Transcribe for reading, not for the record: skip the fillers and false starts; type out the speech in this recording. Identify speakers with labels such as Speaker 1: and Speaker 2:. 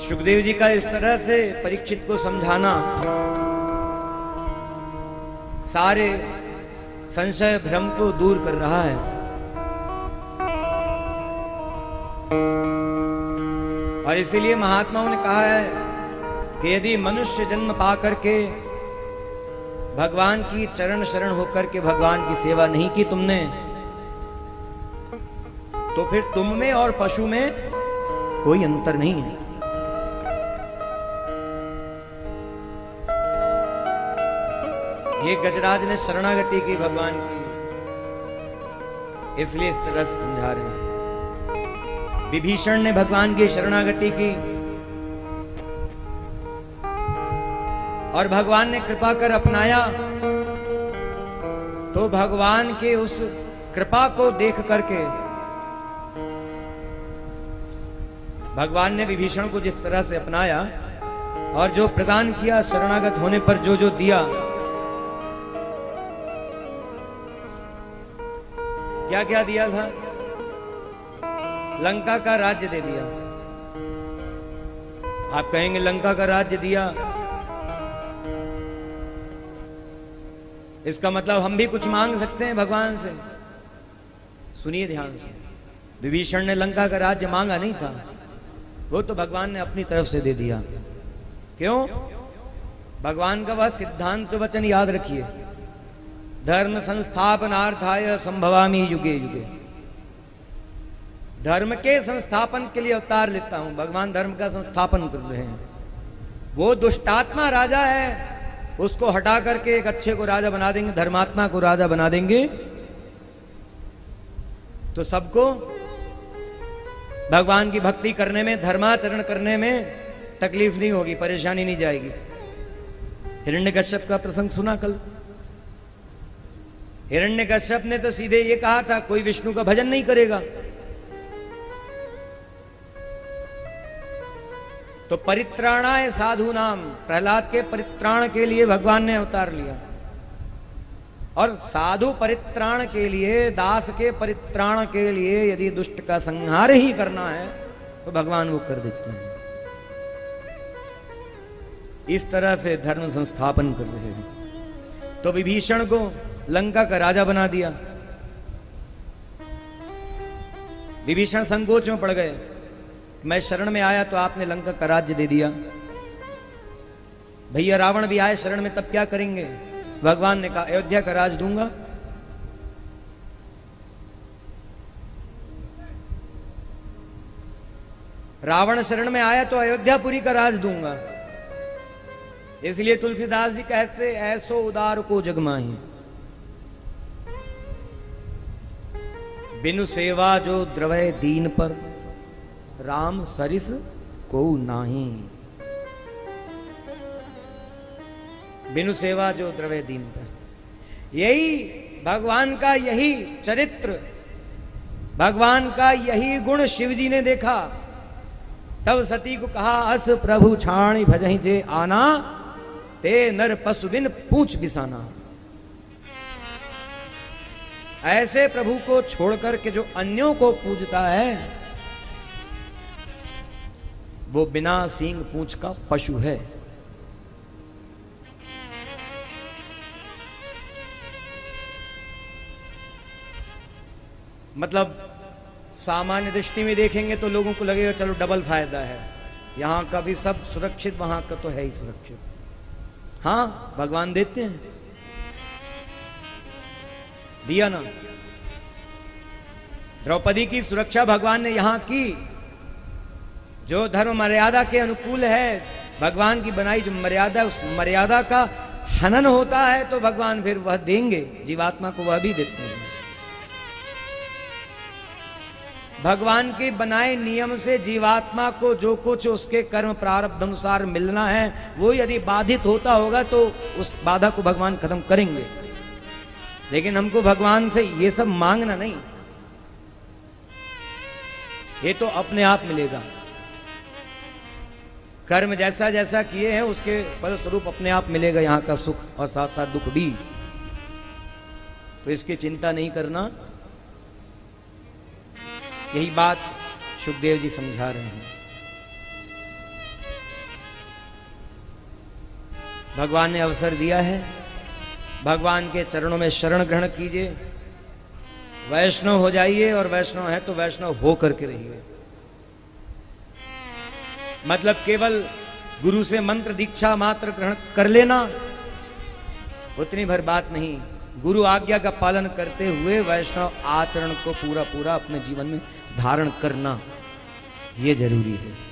Speaker 1: सुखदेव जी का इस तरह से परीक्षित को समझाना सारे संशय भ्रम को दूर कर रहा है। और इसीलिए महात्माओं ने कहा है कि यदि मनुष्य जन्म पा करके भगवान की चरण शरण होकर के भगवान की सेवा नहीं की तुमने, तो फिर तुम में और पशु में कोई अंतर नहीं है। ये गजराज ने शरणागति की भगवान की, इसलिए इस तरह से समझा रहे हैं। विभीषण ने भगवान की शरणागति की और भगवान ने कृपा कर अपनाया, तो भगवान के उस कृपा को देख करके भगवान ने विभीषण को जिस तरह से अपनाया और जो प्रदान किया, शरणागत होने पर जो जो दिया, क्या क्या दिया था? लंका का राज्य दे दिया। आप कहेंगे लंका का राज्य दिया, इसका मतलब हम भी कुछ मांग सकते हैं भगवान से? सुनिए ध्यान से, विभीषण ने लंका का राज्य मांगा नहीं था, वो तो भगवान ने अपनी तरफ से दे दिया। क्यों? भगवान का वह सिद्धांत वचन याद रखिए, धर्म संस्थापनार्थाय संभवामि युगे युगे। धर्म के संस्थापन के लिए अवतार लेता हूं। भगवान धर्म का संस्थापन कर रहे हैं। वो दुष्टात्मा राजा है, उसको हटा करके एक अच्छे को राजा बना देंगे, धर्मात्मा को राजा बना देंगे, तो सबको भगवान की भक्ति करने में, धर्माचरण करने में तकलीफ नहीं होगी, परेशानी नहीं जाएगी। हिरण्यकश्यप का प्रसंग सुना कल। हिरण्यकश्यप ने तो सीधे ये कहा था, कोई विष्णु का भजन नहीं करेगा। तो परित्राणाय साधु नाम, प्रहलाद के परित्राण के लिए भगवान ने अवतार लिया। और साधु परित्राण के लिए, दास के परित्राण के लिए यदि दुष्ट का संहार ही करना है तो भगवान वो कर देते हैं। इस तरह से धर्म संस्थापन कर रहे हैं। तो विभीषण को लंका का राजा बना दिया। विभीषण संकोच में पड़ गए, मैं शरण में आया तो आपने लंका का राज्य दे दिया, भैया रावण भी आए शरण में, तब क्या करेंगे? भगवान ने कहा अयोध्या का राज दूंगा। रावण शरण में आया तो अयोध्यापुरी का राज दूंगा। इसलिए तुलसीदास जी कहते ऐसो उदार को जगमाही, बिनु सेवा जो द्रवय दीन पर, राम सरिस को नाही। बिनु सेवा जो द्रवय दीन पर, यही भगवान का यही चरित्र, भगवान का यही गुण शिव जी ने देखा। तब सती को कहा, अस प्रभु छाणी भजहि जे आना, ते नर पशु बिन पूछ बिसाना। ऐसे प्रभु को छोड़कर के जो अन्यों को पूजता है, वो बिना सींग पूंछ का पशु है। मतलब सामान्य दृष्टि में देखेंगे तो लोगों को लगेगा चलो डबल फायदा है, यहां का भी सब सुरक्षित, वहां का तो है ही सुरक्षित। हाँ, भगवान देते हैं, दिया ना। द्रौपदी की सुरक्षा भगवान ने यहां की। जो धर्म मर्यादा के अनुकूल है, भगवान की बनाई जो मर्यादा, उस मर्यादा का हनन होता है तो भगवान फिर वह देंगे, जीवात्मा को वह भी देते हैं। भगवान के बनाए नियम से जीवात्मा को जो कुछ उसके कर्म प्रारब्ध अनुसार मिलना है, वो यदि बाधित होता होगा तो उस बाधा को भगवान खत्म करेंगे। लेकिन हमको भगवान से ये सब मांगना नहीं, ये तो अपने आप मिलेगा। कर्म जैसा जैसा किए हैं उसके फलस्वरूप अपने आप मिलेगा यहाँ का सुख और साथ साथ दुख भी। तो इसकी चिंता नहीं करना, यही बात सुखदेव जी समझा रहे हैं। भगवान ने अवसर दिया है, भगवान के चरणों में शरण ग्रहण कीजिए, वैष्णव हो जाइए, और वैष्णव है तो वैष्णव हो करके रहिए। मतलब केवल गुरु से मंत्र दीक्षा मात्र ग्रहण कर लेना उतनी भर बात नहीं, गुरु आज्ञा का पालन करते हुए वैष्णव आचरण को पूरा पूरा अपने जीवन में धारण करना, यह जरूरी है।